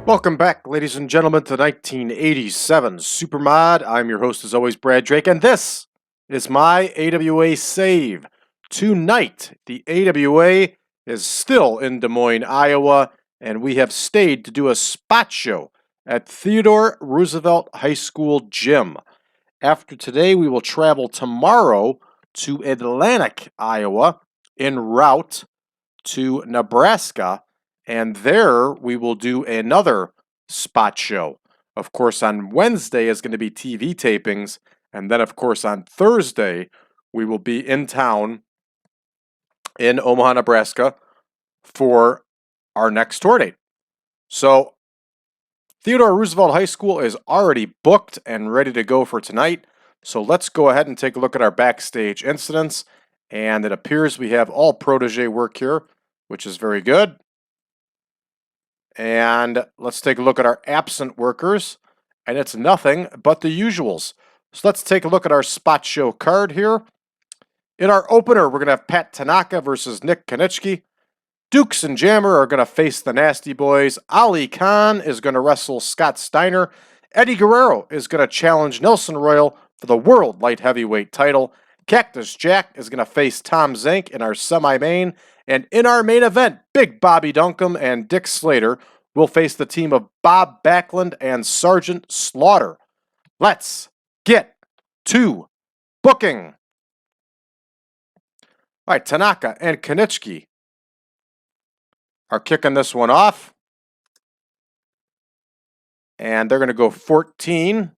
Welcome back, ladies and gentlemen, to 1987 Supermod. I'm your host, as always, Brad Drake, and this is my AWA save. Tonight, the AWA is still in Des Moines, Iowa, and we have stayed to do a spot show at Theodore Roosevelt High School Gym. After today, we will travel tomorrow to Atlantic, Iowa, en route to Nebraska, and there we will do another spot show. Of course, on Wednesday is going to be TV tapings, and then, of course, on Thursday, we will be in town in Omaha, Nebraska for our next tour date. So, Theodore Roosevelt High School is already booked and ready to go for tonight. So, let's go ahead and take a look at our backstage incidents. And it appears we have all protege work here, which is very good. And let's take a look at our absent workers. And it's nothing but the usuals. So let's take a look at our spot show card here. In our opener, we're going to have Pat Tanaka versus Nick Kiniski. Dukes and Jammer are going to face the Nasty Boys. Ali Khan is going to wrestle Scott Steiner. Eddie Guerrero is going to challenge Nelson Royal for the World Light Heavyweight title. Cactus Jack is going to face Tom Zenk in our semi-main. And in our main event, Big Bobby Duncum and Dick Slater will face the team of Bob Backlund and Sergeant Slaughter. Let's get to booking. All right, Tanaka and Kiniski are kicking this one off. And they're going to go 14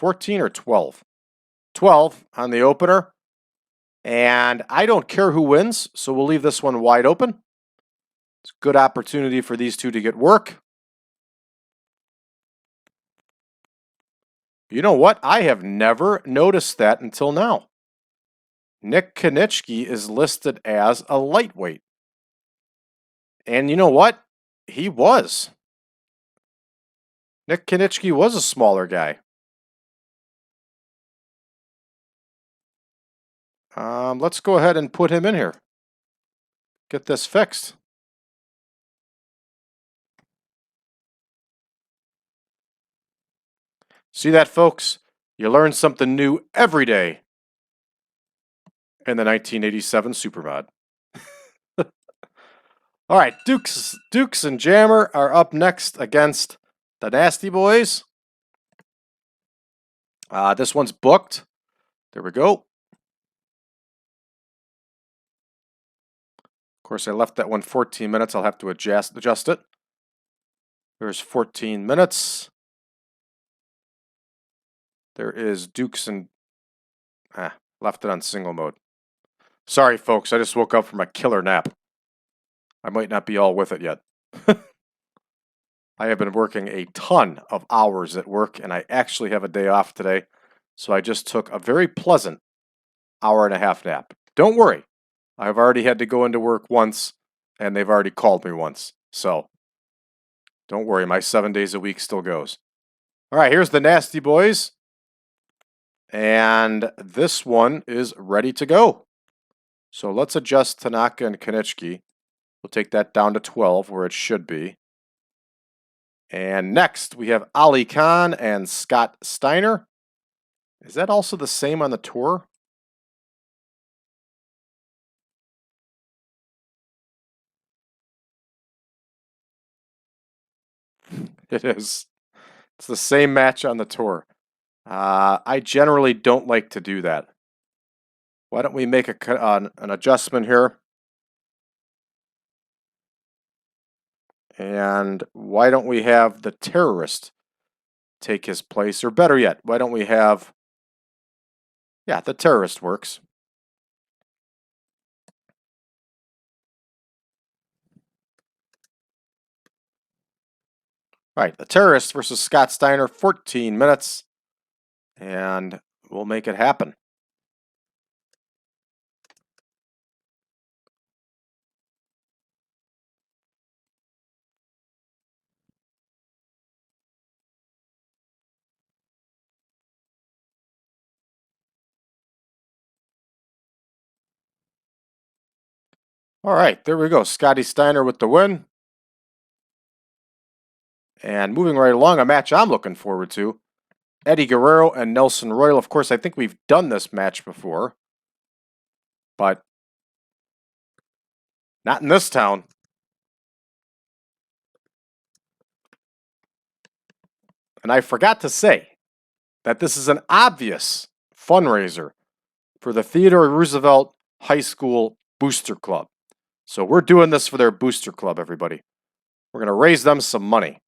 or 12? 12 on the opener. And I don't care who wins, so we'll leave this one wide open. It's a good opportunity for these two to get work. You know what? I have never noticed that until now. Nick Kiniski is listed as a lightweight. And you know what? He was. Nick Kiniski was a smaller guy. Let's go ahead and put him in here. Get this fixed. See that, folks? You learn something new every day in the 1987 Supermod. All right, Dukes and Jammer are up next against the Nasty Boys. This one's booked. There we go. Of course, I left that one 14 minutes. I'll have to adjust it. There's 14 minutes. There is Dukes and... left it on single mode. Sorry, folks. I just woke up from a killer nap. I might not be all with it yet. I have been working a ton of hours at work, and I actually have a day off today. So I just took a very pleasant hour-and-a-half nap. Don't worry. I've already had to go into work once, and they've already called me once. So don't worry. My 7 days a week still goes. All right, here's the Nasty Boys. And this one is ready to go. So let's adjust Tanaka and Kiniski. We'll take that down to 12 where it should be. And next we have Ali Khan and Scott Steiner. Is that also the same on the tour? It is. It's the same match on the tour. I generally don't like to do that. Why don't we make an adjustment here? And why don't we have the terrorist take his place? Or better yet, why don't we have... Yeah, the terrorist works. All right, the terrorist versus Scott Steiner, 14 minutes. And we'll make it happen. All right, there we go. Scotty Steiner with the win. And moving right along, a match I'm looking forward to. Eddie Guerrero and Nelson Royal. Of course, I think we've done this match before, but not in this town. And I forgot to say that this is an obvious fundraiser for the Theodore Roosevelt High School Booster Club. So we're doing this for their booster club, everybody. We're going to raise them some money.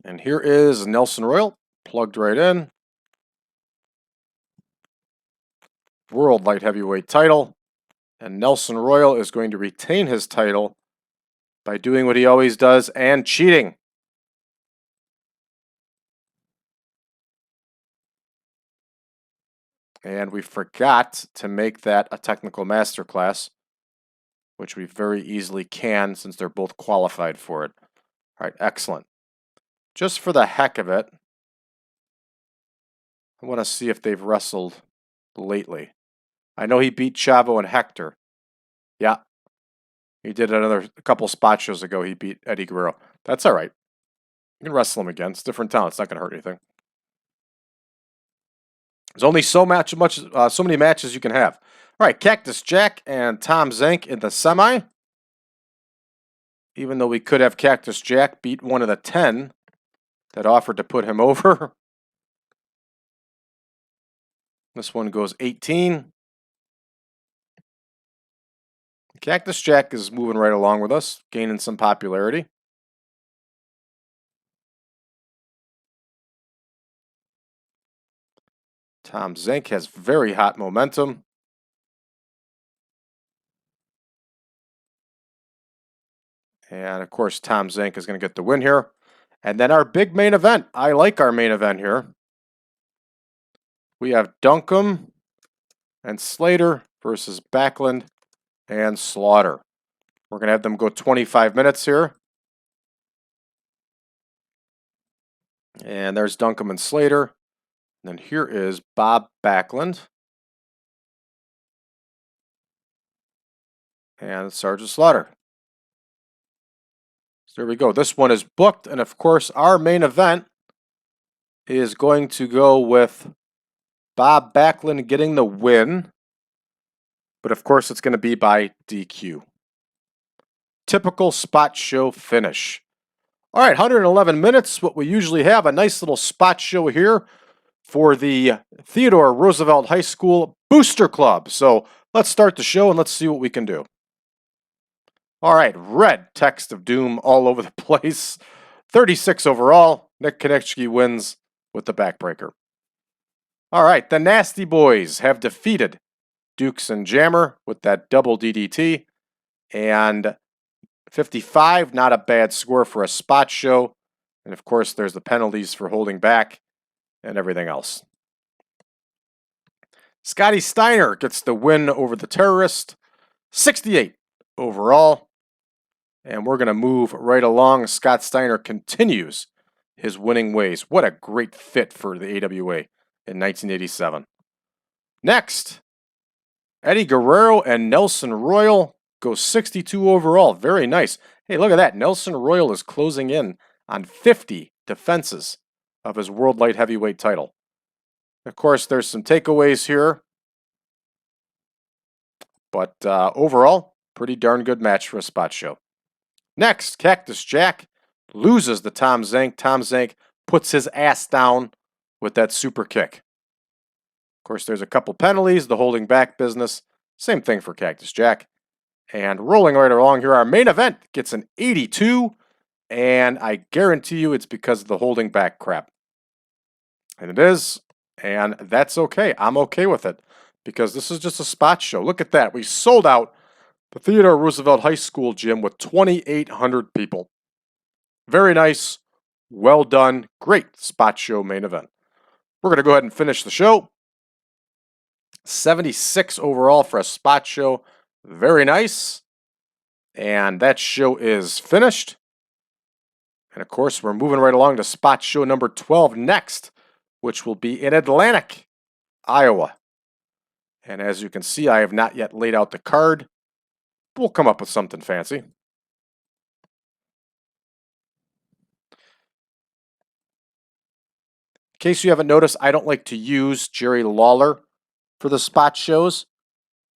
And here is Nelson Royal, plugged right in. World Light Heavyweight title. And Nelson Royal is going to retain his title by doing what he always does and cheating. And we forgot to make that a technical masterclass, which we very easily can since they're both qualified for it. All right, excellent. Just for the heck of it, I want to see if they've wrestled lately. I know he beat Chavo and Hector. Yeah. He did a couple spot shows ago. He beat Eddie Guerrero. That's all right. You can wrestle him again. It's a different town. It's not going to hurt anything. There's only so many matches you can have. All right, Cactus Jack and Tom Zenk in the semi. Even though we could have Cactus Jack beat one of the 10 that offered to put him over. This one goes 18. Cactus Jack is moving right along with us, gaining some popularity. Tom Zenk has very hot momentum. And of course, Tom Zenk is going to get the win here. And then our big main event. I like our main event here. We have Duncum and Slater versus Backlund and Slaughter. We're going to have them go 25 minutes here. And there's Duncum and Slater. And then here is Bob Backlund. And Sergeant Slaughter. So there we go. This one is booked. And of course, our main event is going to go with Bob Backlund getting the win. But of course, it's going to be by DQ. Typical spot show finish. All right, 111 minutes, what we usually have. A nice little spot show here for the Theodore Roosevelt High School Booster Club. So let's start the show and let's see what we can do. All right, red text of doom all over the place. 36 overall. Nick Kiniski wins with the backbreaker. All right, the Nasty Boys have defeated Dukes and Jammer with that double DDT. And 55, not a bad score for a spot show. And of course, there's the penalties for holding back and everything else. Scotty Steiner gets the win over the Terrorist. 68 overall. And we're going to move right along. Scott Steiner continues his winning ways. What a great fit for the AWA in 1987. Next, Eddie Guerrero and Nelson Royal go 62 overall. Very nice. Hey, look at that. Nelson Royal is closing in on 50 defenses of his World Light Heavyweight title. Of course, there's some takeaways here. But overall, pretty darn good match for a spot show. Next, Cactus Jack loses to Tom Zenk. Tom Zenk puts his ass down with that super kick. Of course, there's a couple penalties, the holding back business. Same thing for Cactus Jack. And rolling right along here, our main event gets an 82. And I guarantee you it's because of the holding back crap. And it is. And that's okay. I'm okay with it. Because this is just a spot show. Look at that. We sold out the Theodore Roosevelt High School gym with 2,800 people. Very nice. Well done. Great spot show main event. We're going to go ahead and finish the show. 76 overall for a spot show. Very nice. And that show is finished. And of course, we're moving right along to spot show number 12 next, which will be in Atlantic, Iowa. And as you can see, I have not yet laid out the card. We'll come up with something fancy. case you haven't noticed, I don't like to use Jerry Lawler for the spot shows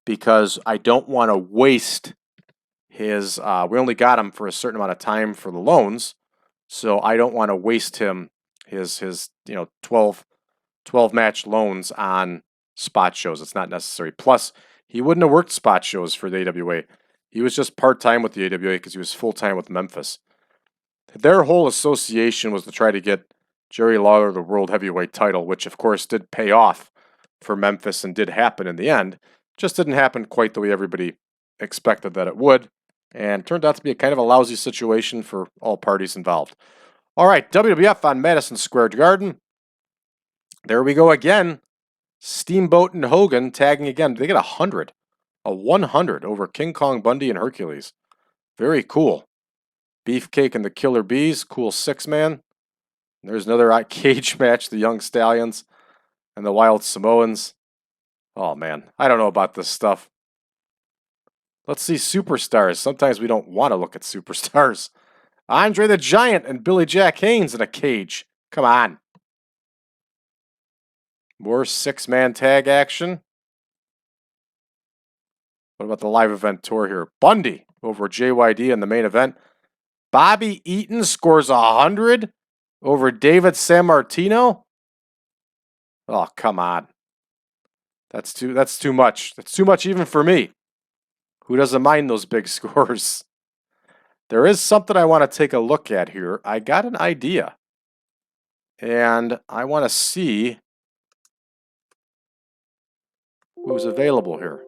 because I don't want to waste his, we only got him for a certain amount of time for the loans, so I don't want to waste him, his 12 match loans on spot shows. It's not necessary. Plus, he wouldn't have worked spot shows for the AWA. He was just part-time with the AWA because he was full-time with Memphis. Their whole association was to try to get Jerry Lawler the World Heavyweight title, which of course did pay off for Memphis and did happen in the end. Just didn't happen quite the way everybody expected that it would, and turned out to be a kind of a lousy situation for all parties involved. All right, WWF on Madison Square Garden. There we go again. Steamboat and Hogan tagging again. They get 100. A 100 over King Kong Bundy and Hercules. Very cool. Beefcake and the Killer Bees. Cool 6-man. There's another cage match. The Young Stallions and the Wild Samoans. Oh, man. I don't know about this stuff. Let's see superstars. Sometimes we don't want to look at superstars. Andre the Giant and Billy Jack Haynes in a cage. Come on. More 6-man tag action. What about the live event tour here? Bundy over JYD in the main event. Bobby Eaton scores 100 over David Sammartino. Oh, come on. That's too much. That's too much even for me. Who doesn't mind those big scores? There is something I want to take a look at here. I got an idea. And I want to see who's available here.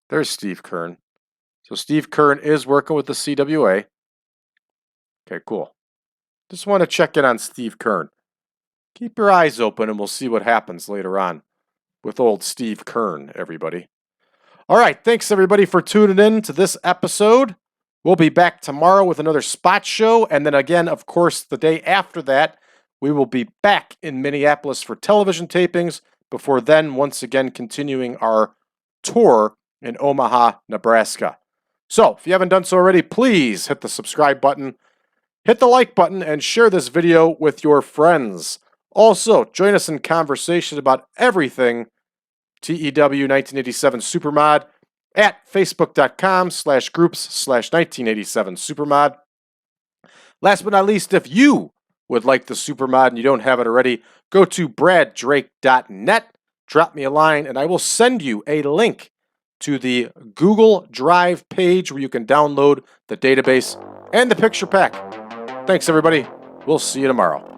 There's Steve Kern. So Steve Kern is working with the CWA. Okay, cool. Just want to check in on Steve Kern. Keep your eyes open and we'll see what happens later on with old Steve Kern, everybody. All right, thanks everybody for tuning in to this episode. We'll be back tomorrow with another spot show, and then again, of course, the day after that, we will be back in Minneapolis for television tapings, before then, once again, continuing our tour in Omaha, Nebraska. So, if you haven't done so already, please hit the subscribe button, hit the like button, and share this video with your friends. Also, join us in conversation about everything TEW 1987 Supermod at facebook.com/groups/1987 Supermod. Last but not least, if you would like the Supermod and you don't have it already, go to braddrake.net, drop me a line, and I will send you a link to the Google Drive page where you can download the database and the picture pack. Thanks, everybody. We'll see you tomorrow.